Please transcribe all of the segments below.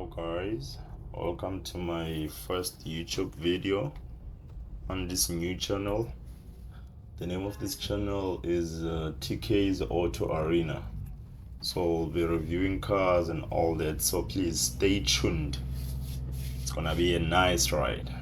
Hello guys, welcome to my first YouTube video on this new channel. The name of this channel is TK's Auto Arena. So we'll be reviewing cars and all that, so please stay tuned. It's gonna be a nice ride.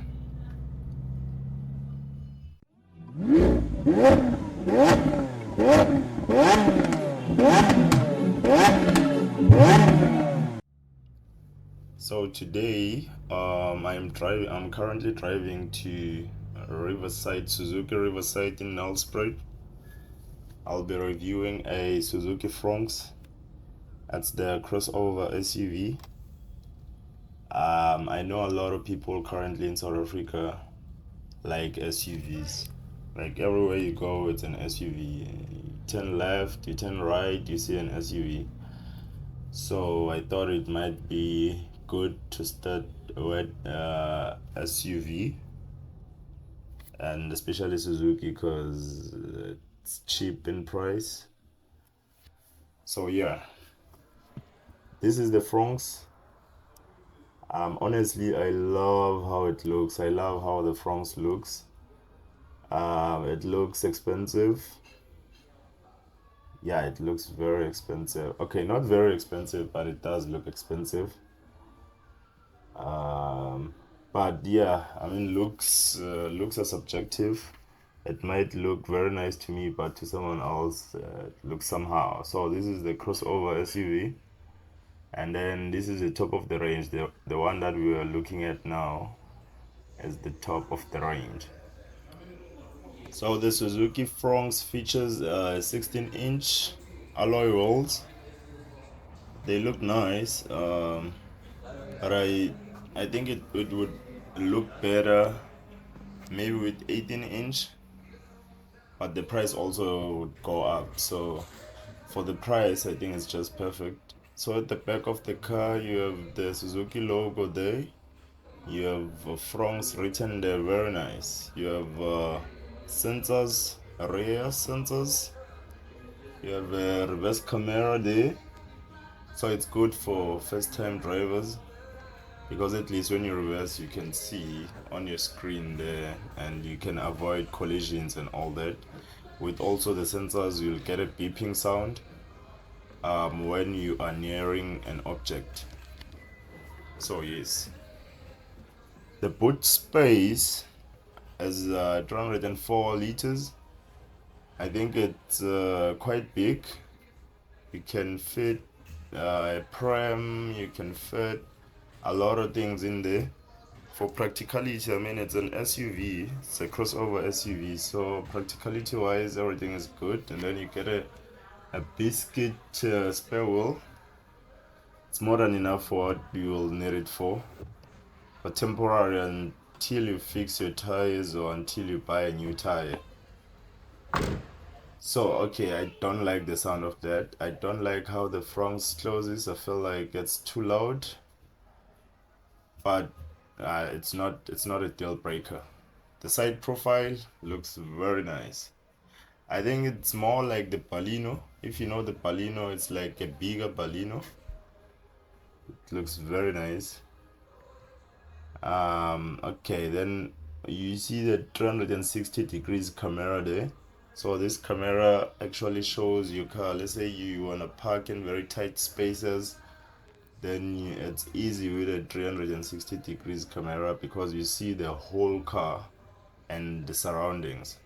So today I'm currently driving to Riverside, Suzuki Riverside in Nelspruit. I'll be reviewing a Suzuki Fronx. That's the crossover SUV. I know a lot of people currently in South Africa like SUVs. Like everywhere you go, it's an SUV. You turn left, you turn right, you see an SUV. So I thought it might be good to start with SUV, and especially Suzuki because it's cheap in price. So yeah, this is the Fronx. Honestly, I love how it looks. I love how the Fronx looks. It looks expensive. Yeah, it looks very expensive. Okay, not very expensive, but it does look expensive. But yeah, I mean, looks are subjective. It might look very nice to me, but to someone else, it looks somehow. So this is the crossover SUV, and then this is the top of the range. The one that we are looking at now is the top of the range. So the Suzuki Fronx features 16-inch alloy wheels. They look nice, but I think it would look better maybe with 18-inch, but the price also would go up. So for the price, I think it's just perfect. So at the back of the car, you have the Suzuki logo there. You have Fronx written there, very nice. You have sensors, rear sensors. You have a reverse camera there, so it's good for first-time drivers because at least when you reverse, you can see on your screen there, and you can avoid collisions and all that. With also the sensors, you'll get a beeping sound when you are nearing an object. So yes, the boot space is 204 liters. I think it's quite big. You can fit a pram, you can fit a lot of things in there. For practicality, I mean, it's an SUV, it's a crossover SUV, so practicality wise, everything is good. And then you get a biscuit spare wheel. It's more than enough for what you will need it for, but temporary until you fix your tires or until you buy a new tire. So okay, I don't like the sound of that. I don't like how the Fronx closes. I feel like it's too loud, but it's not a deal breaker. The side profile looks very nice. I think it's more like the Baleno. If you know the Baleno, it's like a bigger Baleno. It looks very nice. Okay, then you see the 360 degrees camera there. So this camera actually shows your car. Let's say you want to park in very tight spaces, then it's easy with a 360 degrees camera because you see the whole car and the surroundings.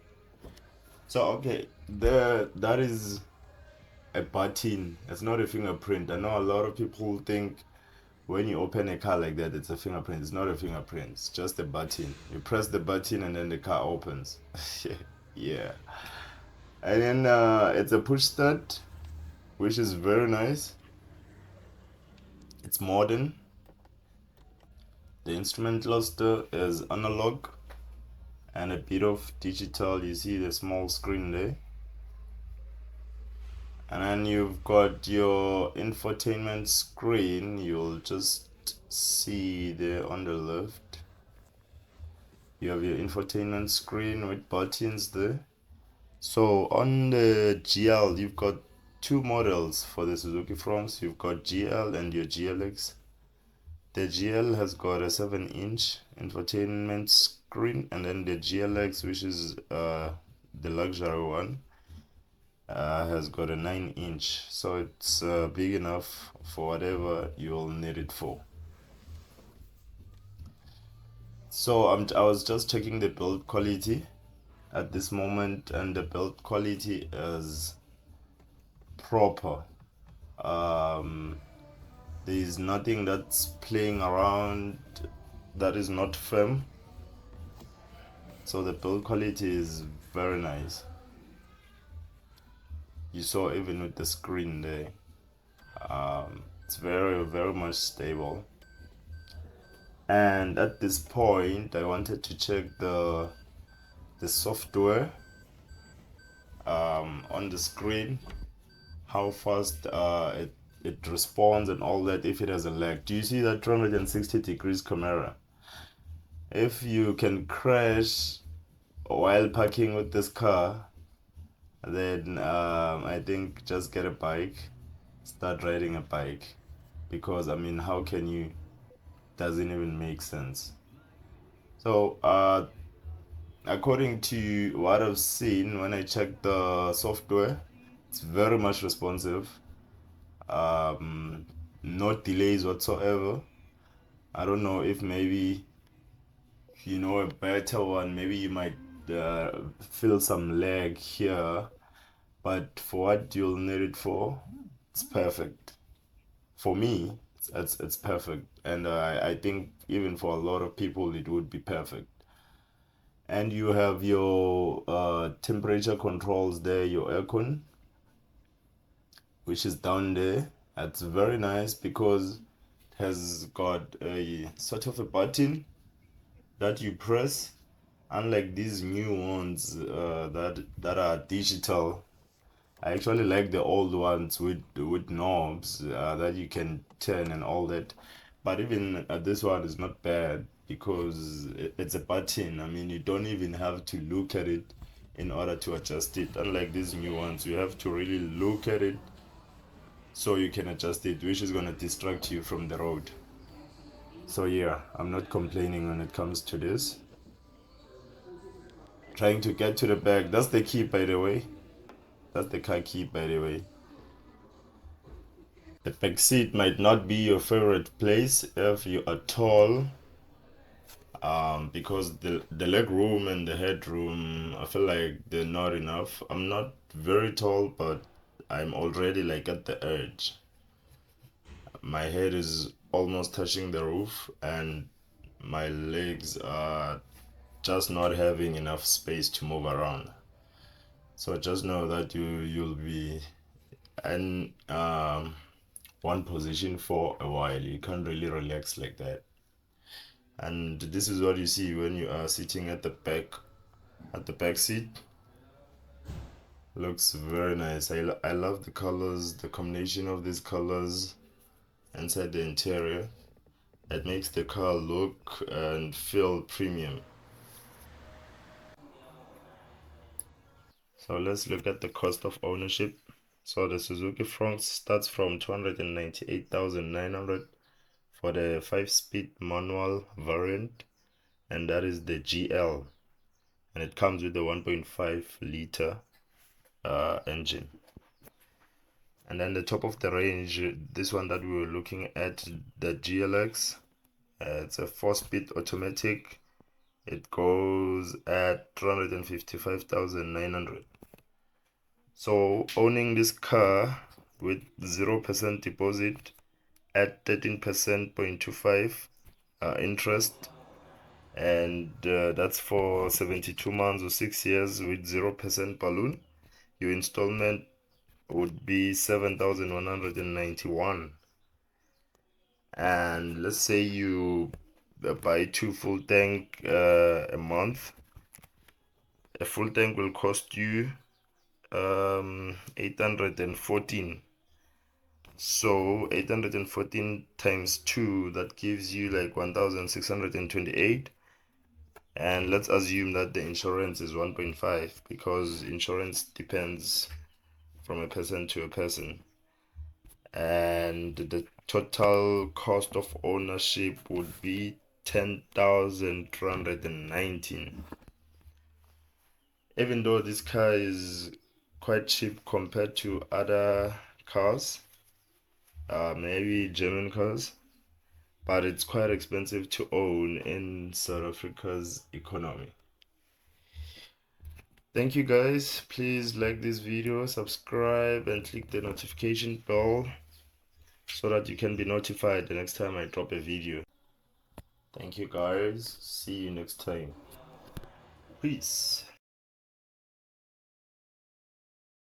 So okay, that is a button. It's not a fingerprint. I know a lot of people think when you open a car like that, it's a fingerprint. It's not a fingerprint. It's just a button. You press the button and then the car opens. Yeah. And then it's a push start, which is very nice. It's modern. The instrument cluster is analog and a bit of digital. You see the small screen there. And then you've got your infotainment screen. You'll just see there on the left. You have your infotainment screen with buttons there. So on the GL, you've got two models for the Suzuki Fronx. You've got GL and your GLX. The GL has got a 7-inch infotainment screen, and then the GLX, which is the luxury one, has got a 9-inch, so it's big enough for whatever you'll need it for. So I was just checking the build quality at this moment, and the build quality is proper. There's nothing that's playing around that is not firm, so the build quality is very nice. You saw even with the screen there, it's very much stable. And at this point I wanted to check the software on the screen, how fast it responds and all that, if it has a lag. Do you see that 360 degrees camera? If you can crash while parking with this car, then I think just get a bike, start riding a bike, because I mean, how can you? Doesn't even make sense. So according to what I've seen when I checked the software, it's very much responsive. No delays whatsoever. I don't know if maybe you know a better one, maybe you might feel some lag here, but for what you'll need it for, it's perfect. For me, it's perfect, and I think even for a lot of people it would be perfect. And you have your temperature controls there, your aircon, which is down there. It's very nice because it has got a sort of a button that you press, unlike these new ones that are digital. I actually like the old ones with knobs that you can turn and all that. But even this one is not bad because it's a button. I mean, you don't even have to look at it in order to adjust it. Unlike these new ones, you have to really look at it so you can adjust it, which is going to distract you from the road. So yeah, I'm not complaining when it comes to this. Trying to get to the back. That's the key, by the way. That's the car key, by the way. The back seat might not be your favorite place if you are tall, because the leg room and the head room, I feel like they're not enough. I'm not very tall, but I'm already like at the edge. My head is almost touching the roof, and my legs are just not having enough space to move around. So just know that you'll be in one position for a while. You can't really relax like that. And this is what you see when you are sitting at the back seat. Looks very nice. I love the colors, the combination of these colors inside the interior. It makes the car look and feel premium. So let's look at the cost of ownership. So the Suzuki Fronx starts from 298,900 for the 5-speed manual variant, and that is the GL, and it comes with the 1.5-liter engine. And then the top of the range, this one that we were looking at, the GLX, it's a 4-speed automatic. It goes at 255,900. So owning this car with 0% deposit at 13% 0.25 interest, and that's for 72 months or 6 years with 0% balloon, your installment would be 7,191. And let's say you buy 2 full tank a month. A full tank will cost you 814. So 814 times 2, that gives you like 1,628. And let's assume that the insurance is 1.5, because insurance depends from a person to a person. And Total cost of ownership would be 10,319. Even though this car is quite cheap compared to other cars, maybe German cars, but it's quite expensive to own in South Africa's economy. Thank you guys. Please like this video, subscribe, and click the notification bell so that you can be notified the next time I drop a video. Thank you guys. See you next time. Peace.